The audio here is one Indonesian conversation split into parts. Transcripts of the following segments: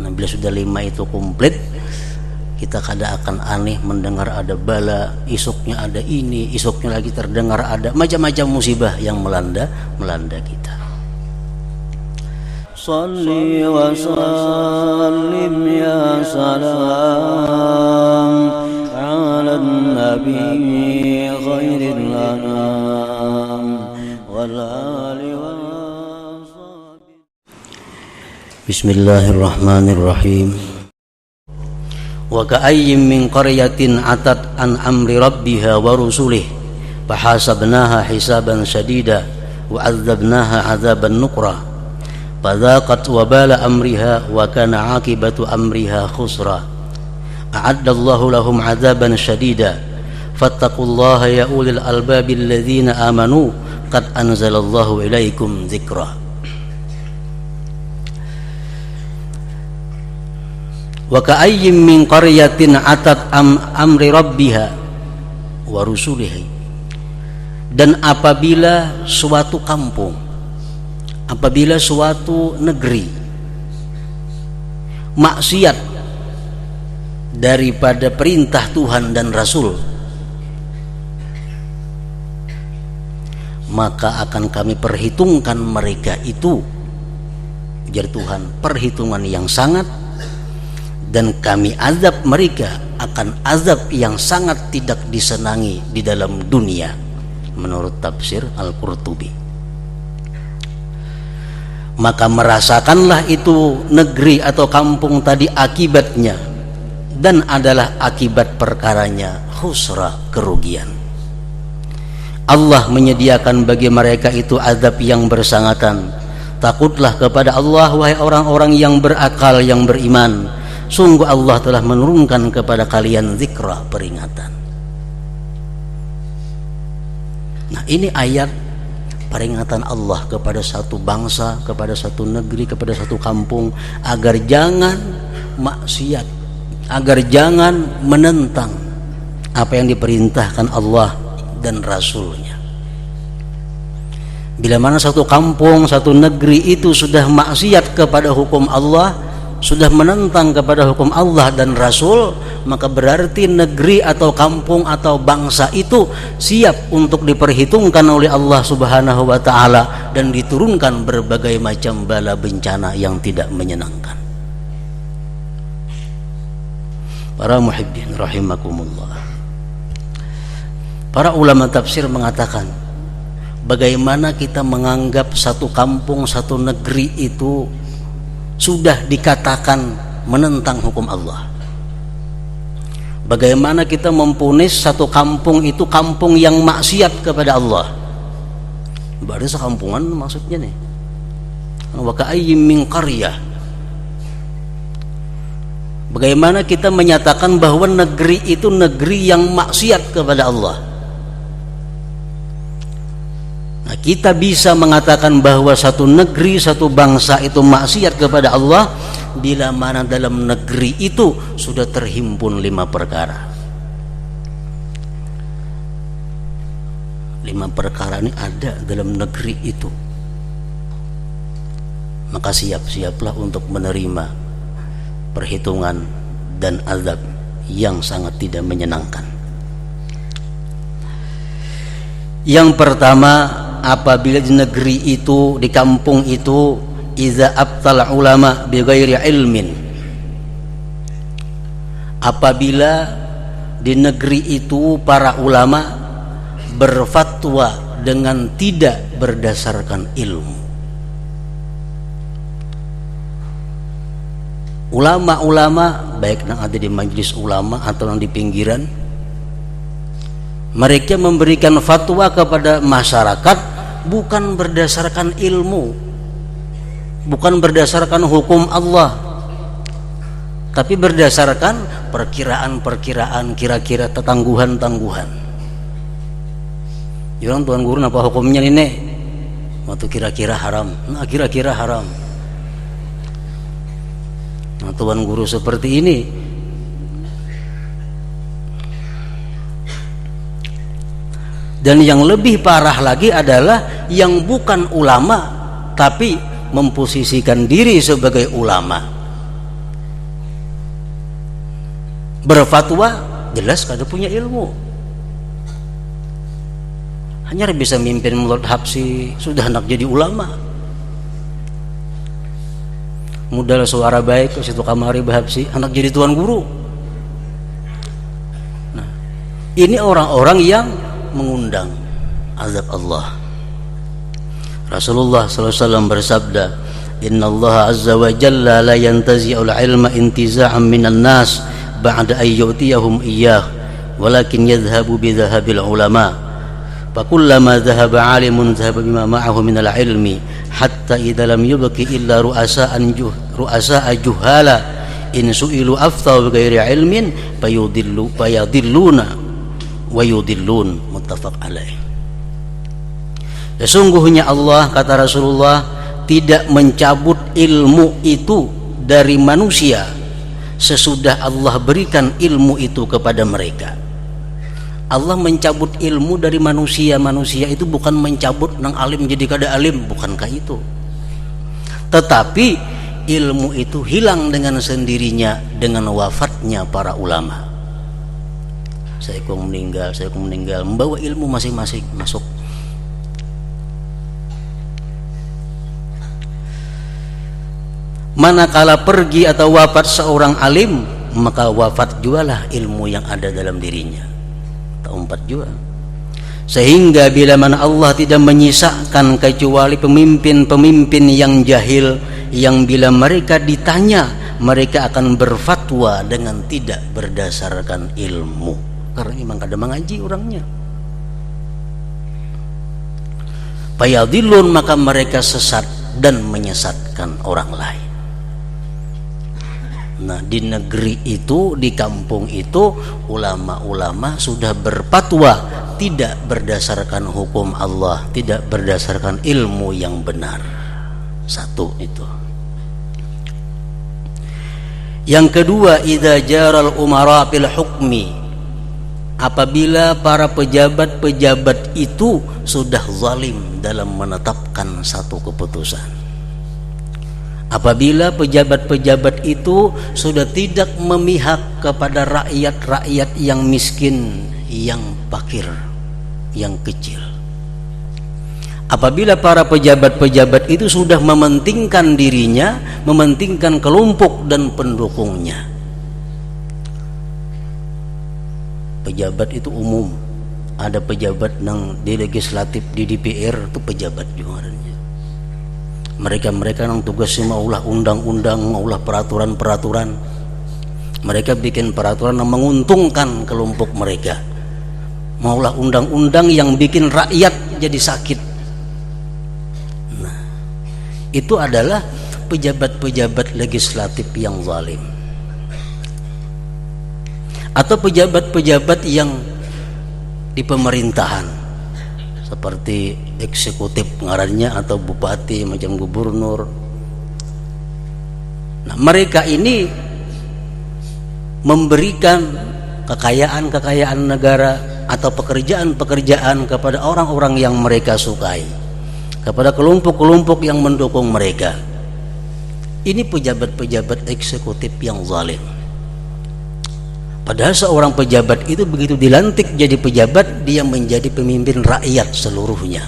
Nah, bila sudah 5 itu komplit, kita kada akan aneh mendengar ada bala, isuknya ada ini, isuknya lagi terdengar ada macam-macam musibah yang melanda kita. Salli wa sallim ya salam ala nabi khairil anam wal ali wa sahbihi. Bismillahirrahmanirrahim. Wa ka'ayyin min qaryatin atat an amri rabbiha wa rusulih fahasabnaha hisaban shadida wa 'adzabnaha 'adzaban nuqra fadzaqat wabala amriha wa kana 'aqibatu amriha khusra a'addallahu lahum 'adzaban shadida fattaqullaha ya ulil albabil ladzina amanu qad anzalallahu ilaikum dzikra. Wa ka'ayyin min qaryatin atat amri rabbiha wa rusulihi. Dan apabila suatu kampung, apabila suatu negeri maksiat daripada perintah Tuhan dan Rasul, maka akan kami perhitungkan mereka itu, ujar Tuhan, perhitungan yang sangat, dan kami azab mereka akan azab yang sangat tidak disenangi di dalam dunia, menurut tafsir Al-Qurtubi. Maka merasakanlah itu negeri atau kampung tadi akibatnya, dan adalah akibat perkaranya khusra, kerugian. Allah menyediakan bagi mereka itu azab yang bersangatan. Takutlah kepada Allah wahai orang-orang yang berakal, yang beriman. Sungguh Allah telah menurunkan kepada kalian zikra, peringatan. Nah, ini ayat peringatan Allah kepada satu bangsa, kepada satu negeri, kepada satu kampung, agar jangan maksiat, agar jangan menentang apa yang diperintahkan Allah dan Rasulnya. Bila mana satu kampung, satu negeri itu sudah maksiat kepada hukum Allah, sudah menentang kepada hukum Allah dan Rasul, maka berarti negeri atau kampung atau bangsa itu siap untuk diperhitungkan oleh Allah Subhanahu wa ta'ala dan diturunkan berbagai macam bala bencana yang tidak menyenangkan. Para muhibbin rahimakumullah, para ulama tafsir mengatakan, bagaimana kita menganggap satu kampung, satu negeri itu sudah dikatakan menentang hukum Allah? Bagaimana kita mempunis satu kampung itu kampung yang maksiat kepada Allah? Berarti sekampungan maksudnya nih. Wa ka'ayyin min qaryah. Bagaimana kita menyatakan bahwa negeri itu negeri yang maksiat kepada Allah? Nah, kita bisa mengatakan bahwa satu negeri, satu bangsa itu maksiat kepada Allah bila mana dalam negeri itu sudah terhimpun 5 perkara. 5 perkara ini ada dalam negeri itu. Maka siap-siaplah untuk menerima perhitungan dan azab yang sangat tidak menyenangkan. Yang pertama, apabila di negeri itu, di kampung itu, iza abtal ulama bighairi ilmin, apabila di negeri itu para ulama berfatwa dengan tidak berdasarkan ilmu. Ulama-ulama baik yang ada di majelis ulama atau yang di pinggiran, mereka memberikan fatwa kepada masyarakat bukan berdasarkan ilmu, bukan berdasarkan hukum Allah, tapi berdasarkan perkiraan-perkiraan, kira-kira tangguhan-tangguhan. Orang tuan guru apa hukumnya ini? Waktu kira-kira haram. Nah, kira-kira haram. Nah, tuan guru seperti ini dan yang lebih parah lagi adalah yang bukan ulama tapi memposisikan diri sebagai ulama. berfatwa jelas kada punya ilmu, hanya bisa mimpin mulut habsi sudah hendak jadi ulama, modal suara baik ke situ kamari bahabsi hendak jadi tuan guru. Nah, ini orang-orang yang mengundang azab Allah. Rasulullah SAW bersabda, Inna Allah azza wa jalla la yantazi'ul ilma intiza'an minan nas ba'da ayyutiyahum iyyah walakin yadhhabu bidhahabil ulama fakullama dhahaba alimun dhahaba bima ma'ahu minal ilmi hatta idza lam yubqi illa ru'asa'a juhala in su'ilu aftau bighairi ilmin fayadilluna wa yudillun. Muttafaq alaih. Sesungguhnya Allah, kata Rasulullah, tidak mencabut ilmu itu dari manusia sesudah Allah berikan ilmu itu kepada mereka. Allah mencabut ilmu dari manusia. Manusia itu bukan mencabut nang alim jadi kada alim, bukankah itu? Tetapi ilmu itu hilang dengan sendirinya dengan wafatnya para ulama. Saya kong meninggal, membawa ilmu masing-masing masuk. Manakala pergi atau wafat seorang alim, maka wafat jualah ilmu yang ada dalam dirinya. Empat juga. Sehingga bila mana Allah tidak menyisakan kecuali pemimpin-pemimpin yang jahil, yang bila mereka ditanya mereka akan berfatwa dengan tidak berdasarkan ilmu, karena memang kada mengaji orangnya. Fayadillun, maka mereka sesat dan menyesatkan orang lain. Nah, di negeri itu, di kampung itu, ulama-ulama sudah berfatwa tidak berdasarkan hukum Allah, tidak berdasarkan ilmu yang benar. Satu itu. Yang kedua, idza jaral umara fil hukmi, apabila para pejabat-pejabat itu sudah zalim dalam menetapkan satu keputusan. Apabila pejabat-pejabat itu sudah tidak memihak kepada rakyat-rakyat yang miskin, yang fakir, yang kecil. Apabila para pejabat-pejabat itu sudah mementingkan dirinya, mementingkan kelompok dan pendukungnya. Pejabat itu umum. Ada pejabat yang di legislatif, di DPR itu pejabat juga. Mereka yang tugasnya maulah undang-undang, maulah peraturan-peraturan. Mereka bikin peraturan yang menguntungkan kelompok mereka. Maulah undang-undang yang bikin rakyat jadi sakit. Nah, itu adalah pejabat-pejabat legislatif yang zalim. Atau pejabat-pejabat yang di pemerintahan, seperti eksekutif ngarannya, atau bupati macam gubernur. Nah, mereka ini memberikan kekayaan negara atau pekerjaan kepada orang-orang yang mereka sukai, kepada kelompok-kelompok yang mendukung mereka. Ini pejabat-pejabat eksekutif yang zalim. Padahal seorang pejabat itu begitu dilantik jadi pejabat, dia menjadi pemimpin rakyat seluruhnya.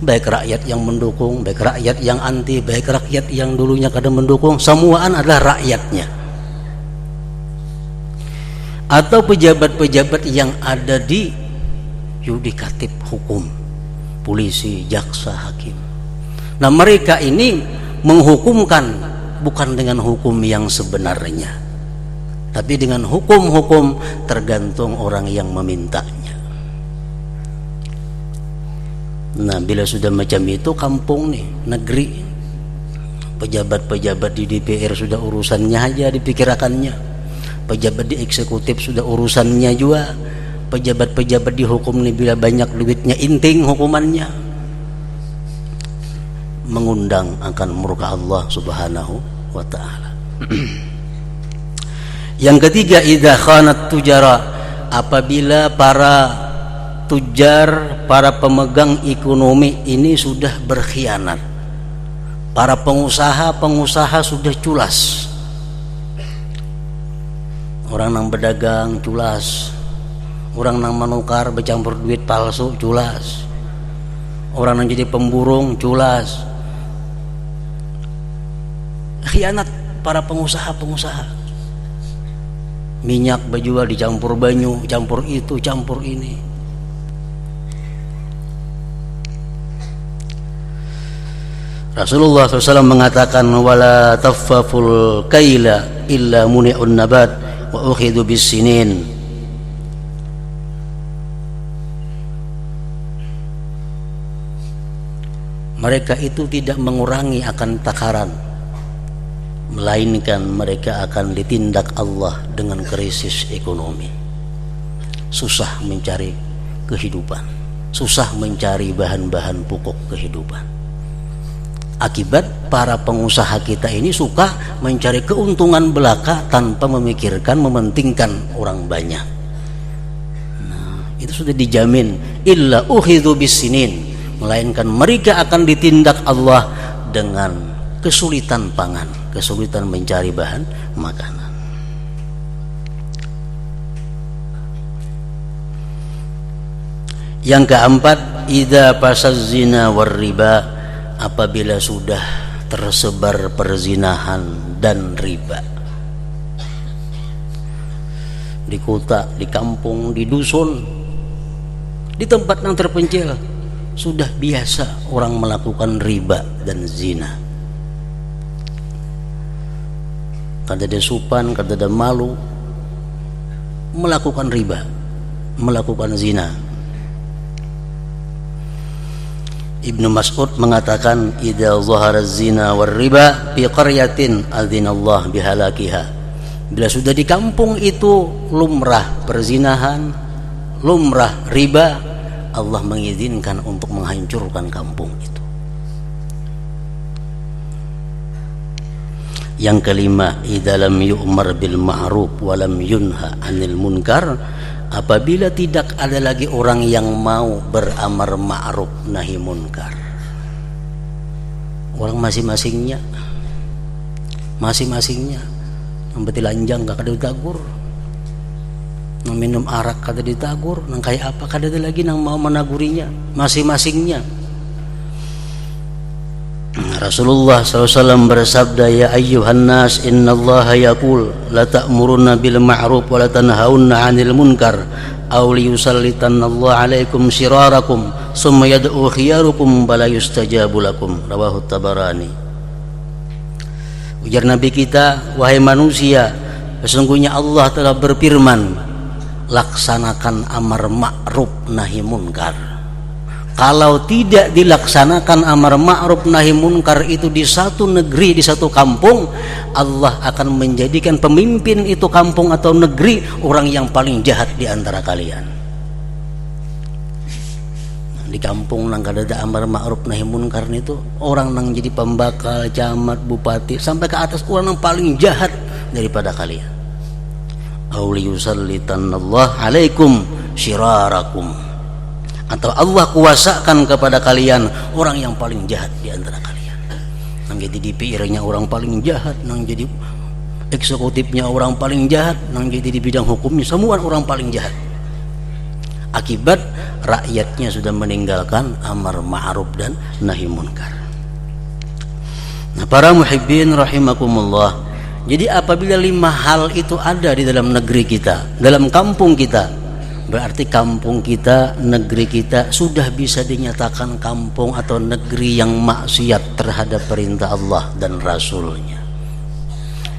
Baik rakyat yang mendukung, baik rakyat yang anti, baik rakyat yang dulunya kadang mendukung, semuaan adalah rakyatnya. Atau pejabat-pejabat yang ada di yudikatif hukum, polisi, jaksa, hakim. Nah, mereka ini menghukumkan bukan dengan hukum yang sebenarnya, tapi dengan hukum-hukum tergantung orang yang memintanya. Nah, bila sudah macam itu, kampung nih, negeri, pejabat-pejabat di DPR sudah urusannya aja dipikirkannya, pejabat di eksekutif sudah urusannya juga, pejabat-pejabat di hukum nih bila banyak duitnya inting hukumannya, mengundang akan murka Allah Subhanahu wa ta'ala. Yang ketiga, idza khanat tujara, apabila para tujar, para pemegang ekonomi ini sudah berkhianat, para pengusaha sudah culas. orang nang berdagang culas, orang nang menukar bercampur duit palsu culas, orang nang jadi pemburung culas. Khianat para pengusaha-pengusaha. Minyak berjual dicampur banyu, campur itu, campur ini. Rasulullah SAW mengatakan, wala taffaful kaila illa muni'un nabat wa ukhidu bis sinin. Mereka itu tidak mengurangi akan takaran, melainkan mereka akan ditindak Allah dengan krisis ekonomi. Susah mencari kehidupan, susah mencari bahan-bahan pokok kehidupan. Akibat para pengusaha kita ini suka mencari keuntungan belaka tanpa memikirkan, mementingkan orang banyak. Nah, itu sudah dijamin, illa ukhidhu bisinin, melainkan mereka akan ditindak Allah dengan kesulitan pangan, kesulitan mencari bahan makanan. Yang keempat, idza fasaz zina war riba, apabila sudah tersebar perzinahan dan riba di kota, di kampung, di dusun, di tempat yang terpencil, sudah biasa orang melakukan riba dan zina. Kada ada supan, kada ada malu, melakukan riba, melakukan zina. Ibnu Mas'ud mengatakan, idza zahara zina war riba fi qaryatin adzinallah bihalakiha. Bila sudah di kampung itu lumrah perzinahan, lumrah riba, Allah mengizinkan untuk menghancurkan kampung itu. Yang kelima, idza lam yu'mar bil ma'ruf wa lam yunha 'anil munkar, apabila tidak ada lagi orang yang mau beramar ma'ruf nahi munkar. Orang masing-masingnya nang betilanjang gak kada ditagur, nang minum arak kada ditagur, nang kayak apa kada ada lagi nang mau menagurinya, masing-masingnya. Rasulullah SAW bersabda, ya ayyuhan nas, innallaha yaqul la ta'muruna bil ma'ruf wa la tanhauna 'anil munkar aw liyusallitanallahu 'alaikum syirarakum summa yad'u khiyarukum bala yustajabu lakum. Rawahu Tabarani. Ujar Nabi kita, wahai manusia, sesungguhnya Allah telah berfirman, laksanakan amar ma'ruf nahi munkar. Kalau tidak dilaksanakan amar ma'ruf nahi munkar itu di satu negeri, di satu kampung, Allah akan menjadikan pemimpin itu kampung atau negeri orang yang paling jahat di antara kalian. Di kampung nang kada ada amar ma'ruf nahi munkar itu, orang nang jadi pembakal, camat, bupati, sampai ke atas orang yang paling jahat daripada kalian. Auliyusallitanallahu alaikum syirarakum, atau Allah kuasakan kepada kalian orang yang paling jahat di antara kalian. Nang jadi DPR-nya orang paling jahat, nang jadi eksekutifnya orang paling jahat, nang jadi di bidang hukumnya semua orang paling jahat. Akibat rakyatnya sudah meninggalkan amar ma'ruf dan nahi munkar. Nah, para muhibbin rahimakumullah, jadi apabila 5 hal itu ada di dalam negeri kita, dalam kampung kita, berarti kampung kita, negeri kita sudah bisa dinyatakan kampung atau negeri yang maksiat terhadap perintah Allah dan Rasulnya.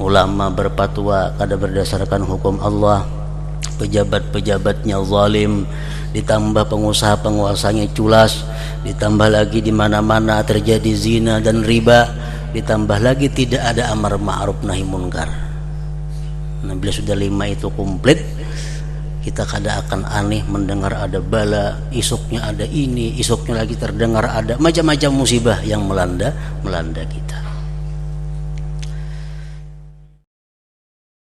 Ulama berfatwa kada berdasarkan hukum Allah, pejabat-pejabatnya zalim, ditambah pengusaha-penguasanya culas, ditambah lagi di mana-mana terjadi zina dan riba, ditambah lagi tidak ada amar ma'ruf nahi munkar. Nah, bila sudah 5 itu komplit, kita kada akan aneh mendengar ada bala, isuknya ada ini, isuknya lagi terdengar ada macam-macam musibah yang melanda kita.